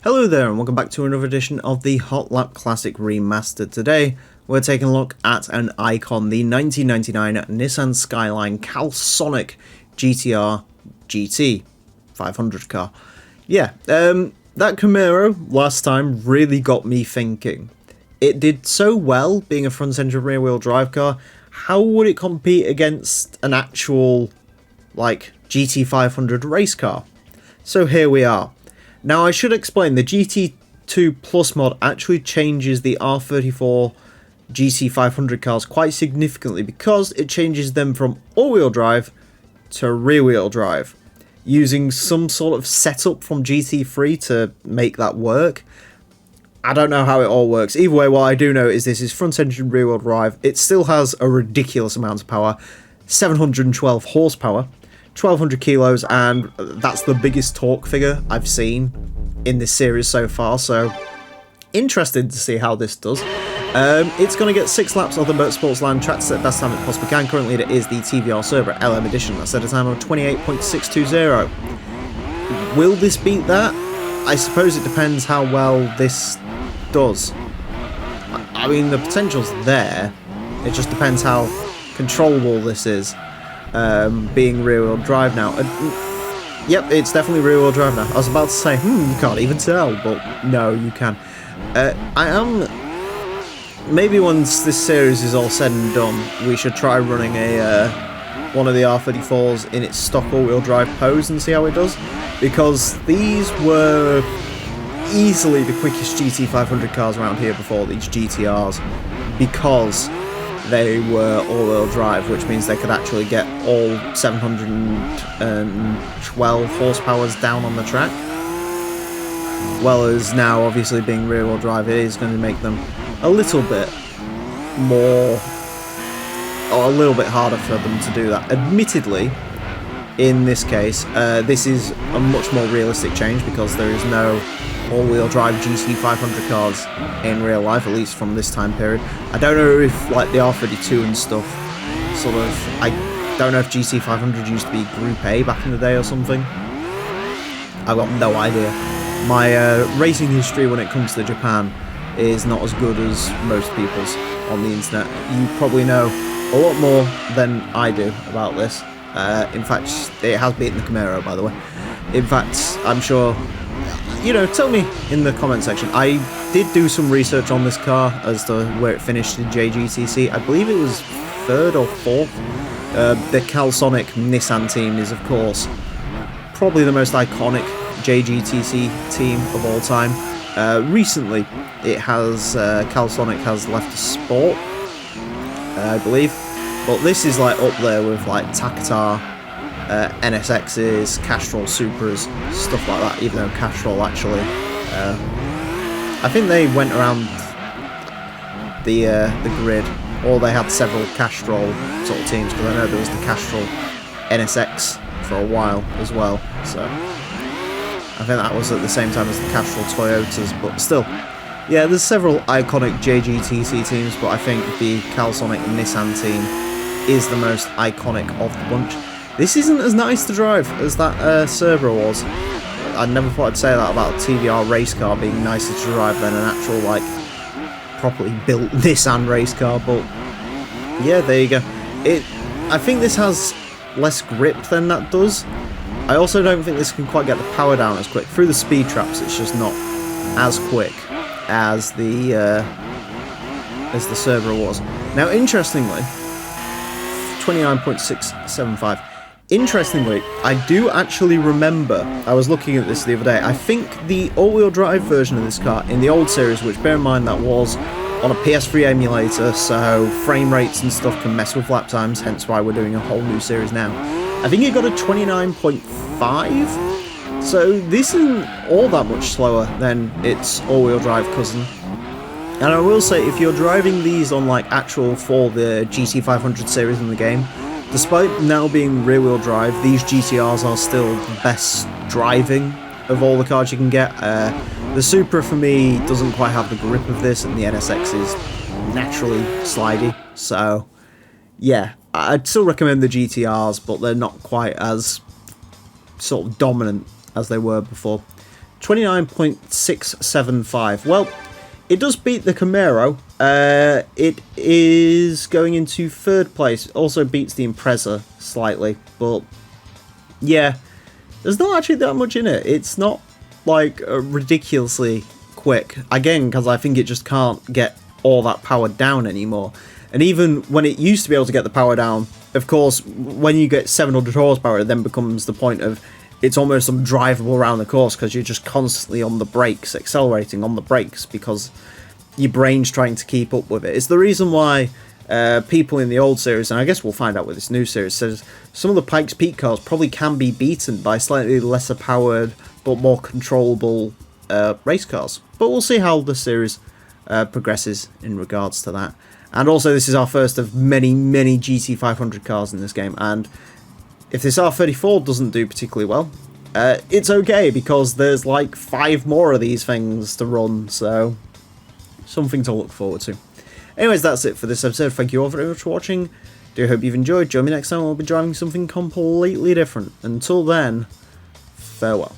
Hello there and welcome back to another edition of the Hot Lap Classic Remastered. Today we're taking a look at an icon, the 1999 Nissan Skyline Calsonic GTR GT 500 car. Yeah, that Camaro last time really got me thinking. It did so well being a front-engine rear-wheel drive car. How would it compete against an actual, like, GT500 race car? So here we are. Now I should explain, the GT2 Plus mod actually changes the R34 GT500 cars quite significantly because it changes them from all-wheel drive to rear-wheel drive, using some sort of setup from GT3 to make that work. I don't know how it all works. Either way, what I do know is this is front-engine rear-wheel drive. It still has a ridiculous amount of power, 712 horsepower. 1200 kilos, and that's the biggest torque figure I've seen in this series so far, so interested to see how this does. It's going to get 6 laps of the Motorsports Land track to set best time it possibly can. Currently it is the TVR Cerberus LM edition. That's at a time of 28.620. Will this beat that? I suppose it depends how well this does. I mean, the potential's there. It just depends how controllable this is. Being rear-wheel drive now. Yep, it's definitely rear-wheel drive now. I was about to say, you can't even tell, but no, you can. I am... Maybe once this series is all said and done, we should try running one of the R34s in its stock all-wheel drive pose and see how it does. Because these were easily the quickest GT500 cars around here before these GTRs. Because they were all-wheel drive, which means they could actually get all 712 horsepowers down on the track. Well as now, obviously being rear-wheel drive, it is going to make them a little bit more, or a little bit harder for them to do that. Admittedly, in this case, this is a much more realistic change because there is no all-wheel drive GT500 cars in real life, at least from this time period. I don't know if, like, the R32 and stuff, sort of, I don't know if GT500 used to be Group A back in the day or something. I've got no idea. My racing history when it comes to Japan is not as good as most people's on the internet. You probably know a lot more than I do about this. In fact, it has beaten the Camaro, by the way. In fact, I'm sure... You know, tell me in the comment section. I did do some research on this car as to where it finished in JGTC. I believe it was 3rd or 4th. The Calsonic Nissan team is, of course, probably the most iconic JGTC team of all time. Recently, it has Calsonic has left the sport, I believe. But this is like up there with like Takatar, NSXs, Castrol Supras, stuff like that, even though Castrol actually... I think they went around the grid, or they had several Castrol sort of teams, because I know there was the Castrol NSX for a while as well, so... I think that was at the same time as the Castrol Toyotas, but still. Yeah, there's several iconic JGTC teams, but I think the Calsonic Nissan team is the most iconic of the bunch. This isn't as nice to drive as that Cerberus was. I never thought I'd say that about a TVR race car being nicer to drive than an actual, like, properly built Nissan race car, but yeah, there you go. I think this has less grip than that does. I also don't think this can quite get the power down as quick. Through the speed traps, it's just not as quick as the Cerberus was. Now, interestingly, 29.675. Interestingly, I do actually remember, I was looking at this the other day, I think the all-wheel drive version of this car in the old series, which bear in mind that was on a PS3 emulator, so frame rates and stuff can mess with lap times, hence why we're doing a whole new series now. I think it got a 29.5, so this isn't all that much slower than its all-wheel drive cousin. And I will say, if you're driving these on like actual for the GT500 series in the game, despite now being rear-wheel drive, these GTRs are still the best driving of all the cars you can get. The Supra for me doesn't quite have the grip of this, and the NSX is naturally slidey, so yeah, I'd still recommend the GTRs, but they're not quite as sort of dominant as they were before. 29.675. Well, it does beat the Camaro. It is going into 3rd place. It also beats the Impreza slightly, but yeah, there's not actually that much in it. It's not like ridiculously quick, again, because I think it just can't get all that power down anymore. And even when it used to be able to get the power down, of course, when you get 700 horsepower, it then becomes the point of it's almost undrivable around the course because you're just constantly on the brakes, accelerating on the brakes, because your brain's trying to keep up with it. It's the reason why people in the old series, and I guess we'll find out with this new series, says some of the Pikes Peak cars probably can be beaten by slightly lesser powered but more controllable race cars. But we'll see how the series progresses in regards to that. And also, this is our first of many, many GT500 cars in this game, and if this R34 doesn't do particularly well, it's okay, because there's like 5 more of these things to run, so something to look forward to. Anyways, that's it for this episode. Thank you all very much for watching. Do hope you've enjoyed. Join me next time, we'll be driving something completely different. Until then, farewell.